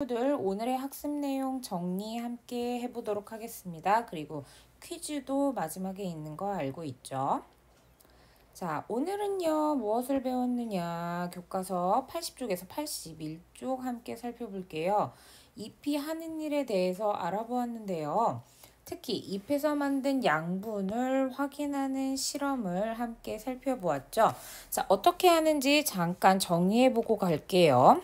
친구들 오늘의 학습 내용 정리 함께 해보도록 하겠습니다. 그리고 퀴즈도 마지막에 있는 거 알고 있죠? 자, 오늘은요 무엇을 배웠느냐, 교과서 80쪽에서 81쪽 함께 살펴볼게요. 잎이 하는 일에 대해서 알아보았는데요. 특히 잎에서 만든 양분을 확인하는 실험을 함께 살펴보았죠. 자, 어떻게 하는지 잠깐 정리해보고 갈게요.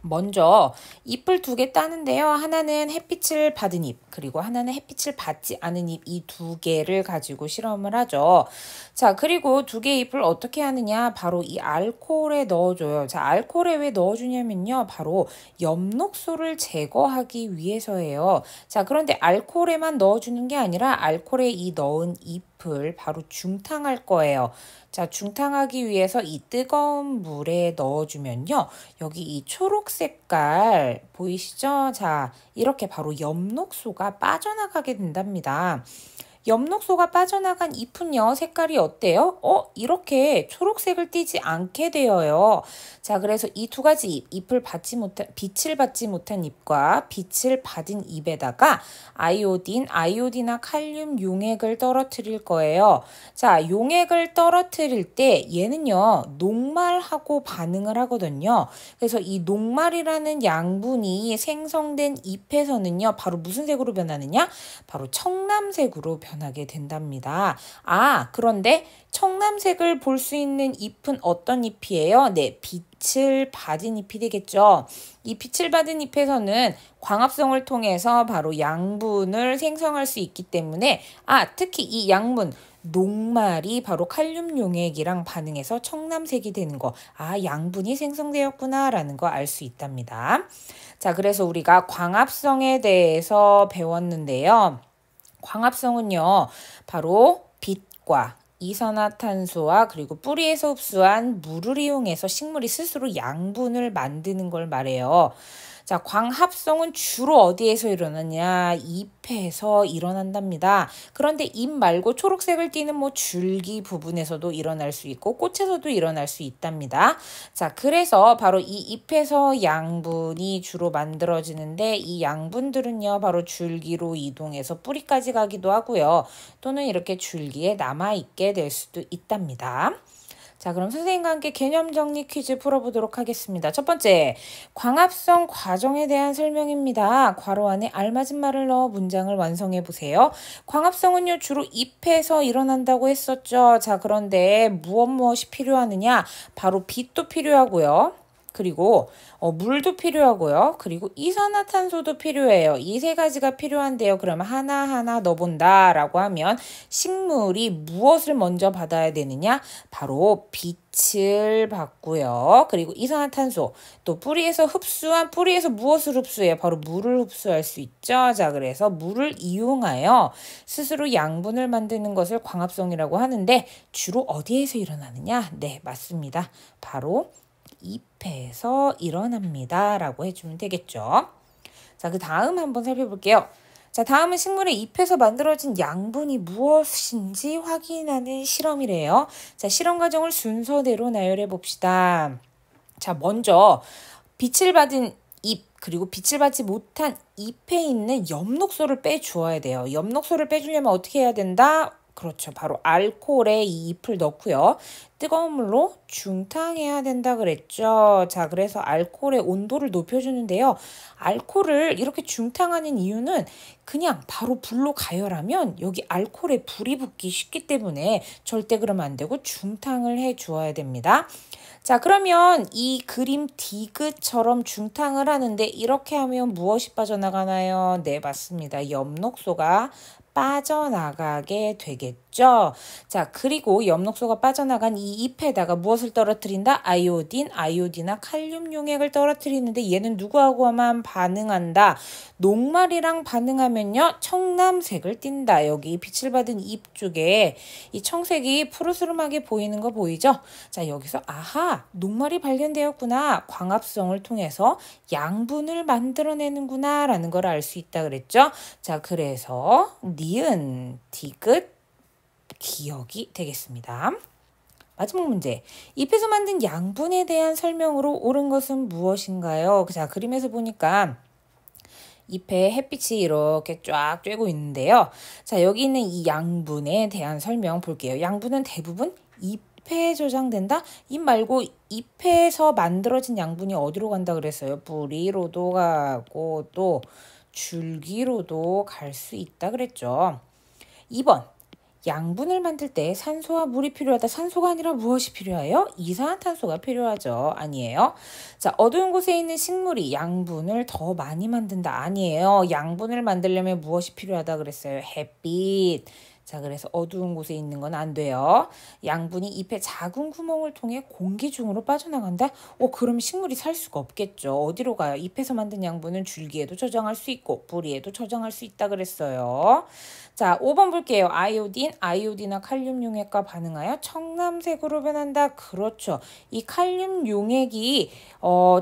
먼저 잎을 두 개 따는데요. 하나는 햇빛을 받은 잎, 그리고 하나는 햇빛을 받지 않은 잎, 이 두 개를 가지고 실험을 하죠. 자, 그리고 두 개의 잎을 어떻게 하느냐? 바로 이 알코올에 넣어줘요. 자, 알코올에 왜 넣어주냐면요. 바로 엽록소를 제거하기 위해서예요. 자, 그런데 알코올에만 넣어주는 게 아니라 알코올에 이 넣은 잎을 바로 중탕할 거예요. 자, 중탕하기 위해서 이 뜨거운 물에 넣어주면요. 여기 이 초록 색깔 보이시죠? 자, 이렇게 바로 엽록소가 빠져나가게 된답니다. 엽록소가 빠져나간 잎은요, 색깔이 어때요? 이렇게 초록색을 띠지 않게 되어요. 자, 그래서 이 두 가지 잎, 빛을 받지 못한 잎과 빛을 받은 잎에다가 아이오딘이나 칼륨 용액을 떨어뜨릴 거예요. 자, 용액을 떨어뜨릴 때 얘는요, 녹말하고 반응을 하거든요. 그래서 이 녹말이라는 양분이 생성된 잎에서는요, 바로 무슨 색으로 변하느냐? 바로 청남색으로 변하게 된답니다. 그런데 청남색을 볼 수 있는 잎은 어떤 잎이에요? 네, 빛을 받은 잎이 되겠죠. 이 빛을 받은 잎에서는 광합성을 통해서 바로 양분을 생성할 수 있기 때문에 특히 이 양분 녹말이 바로 칼륨 용액이랑 반응해서 청남색이 되는 거. 양분이 생성되었구나 라는 거 알 수 있답니다. 자, 그래서 우리가 광합성에 대해서 배웠는데요. 광합성은요, 바로 빛과 이산화탄소와 그리고 뿌리에서 흡수한 물을 이용해서 식물이 스스로 양분을 만드는 걸 말해요. 자, 광합성은 주로 어디에서 일어나냐? 잎에서 일어난답니다. 그런데 잎 말고 초록색을 띠는 줄기 부분에서도 일어날 수 있고 꽃에서도 일어날 수 있답니다. 자, 그래서 바로 이 잎에서 양분이 주로 만들어지는데 이 양분들은요, 바로 줄기로 이동해서 뿌리까지 가기도 하고요. 또는 이렇게 줄기에 남아있게 될 수도 있답니다. 자, 그럼 선생님과 함께 개념 정리 퀴즈 풀어보도록 하겠습니다. 첫 번째, 광합성 과정에 대한 설명입니다. 괄호 안에 알맞은 말을 넣어 문장을 완성해 보세요. 광합성은요, 주로 잎에서 일어난다고 했었죠. 자, 그런데 무엇이 필요하느냐? 바로 빛도 필요하고요. 그리고 물도 필요하고요. 그리고 이산화탄소도 필요해요. 이 세 가지가 필요한데요. 그러면 하나하나 넣어본다 라고 하면 식물이 무엇을 먼저 받아야 되느냐? 바로 빛을 받고요. 그리고 이산화탄소, 또 뿌리에서 무엇을 흡수해요? 바로 물을 흡수할 수 있죠. 자, 그래서 물을 이용하여 스스로 양분을 만드는 것을 광합성이라고 하는데 주로 어디에서 일어나느냐? 네, 맞습니다. 바로 잎에서 일어납니다 라고 해주면 되겠죠. 자, 그 다음 한번 살펴볼게요. 자, 다음은 식물의 잎에서 만들어진 양분이 무엇인지 확인하는 실험이래요. 자, 실험 과정을 순서대로 나열해 봅시다. 자, 먼저 빛을 받은 잎, 그리고 빛을 받지 못한 잎에 있는 엽록소를 빼주어야 돼요. 엽록소를 빼주려면 어떻게 해야 된다? 그렇죠. 바로 알코올에 이 잎을 넣고요. 뜨거운 물로 중탕해야 된다 그랬죠. 자, 그래서 알코올의 온도를 높여주는데요. 알코올을 이렇게 중탕하는 이유는 그냥 바로 불로 가열하면 여기 알코올에 불이 붙기 쉽기 때문에 절대 그러면 안 되고 중탕을 해 주어야 됩니다. 자, 그러면 이 그림 디귿처럼 중탕을 하는데 이렇게 하면 무엇이 빠져나가나요? 네, 맞습니다. 엽록소가 빠져나가게 되겠죠. 자, 그리고 엽록소가 빠져나간 이 잎에다가 무엇을 떨어뜨린다? 아이오디나 칼륨 용액을 떨어뜨리는데 얘는 누구하고만 반응한다? 녹말이랑 반응하면요, 청남색을 띈다. 여기 빛을 받은 잎 쪽에 이 청색이 푸르스름하게 보이는 거 보이죠? 자, 여기서 녹말이 발견되었구나. 광합성을 통해서 양분을 만들어내는구나 라는 걸 알 수 있다 그랬죠. 자, 그래서 니은, 디귿, 기억이 되겠습니다. 마지막 문제. 잎에서 만든 양분에 대한 설명으로 옳은 것은 무엇인가요? 자, 그림에서 보니까 잎에 햇빛이 이렇게 쫙 쬐고 있는데요. 자, 여기 있는 이 양분에 대한 설명 볼게요. 양분은 대부분 잎에 저장된다? 잎 말고 잎에서 만들어진 양분이 어디로 간다 그랬어요? 뿌리로도 가고 또 줄기로도 갈 수 있다 그랬죠. 2번. 양분을 만들 때 산소와 물이 필요하다. 산소가 아니라 무엇이 필요해요? 이산화탄소가 필요하죠. 아니에요. 자, 어두운 곳에 있는 식물이 양분을 더 많이 만든다. 아니에요. 양분을 만들려면 무엇이 필요하다 그랬어요? 햇빛. 자, 그래서 어두운 곳에 있는 건 안 돼요. 양분이 잎의 작은 구멍을 통해 공기 중으로 빠져나간다? 그럼 식물이 살 수가 없겠죠. 어디로 가요? 잎에서 만든 양분은 줄기에도 저장할 수 있고 뿌리에도 저장할 수 있다 그랬어요. 자, 5번 볼게요. 아이오딘과 칼륨 용액과 반응하여 청남색으로 변한다. 그렇죠. 이 칼륨 용액이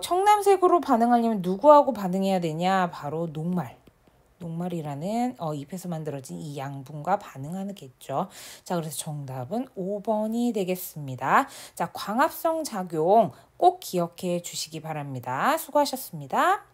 청남색으로 반응하려면 누구하고 반응해야 되냐? 바로 녹말이라는 잎에서 만들어진 이 양분과 반응하겠죠. 자, 그래서 정답은 5번이 되겠습니다. 자, 광합성 작용 꼭 기억해 주시기 바랍니다. 수고하셨습니다.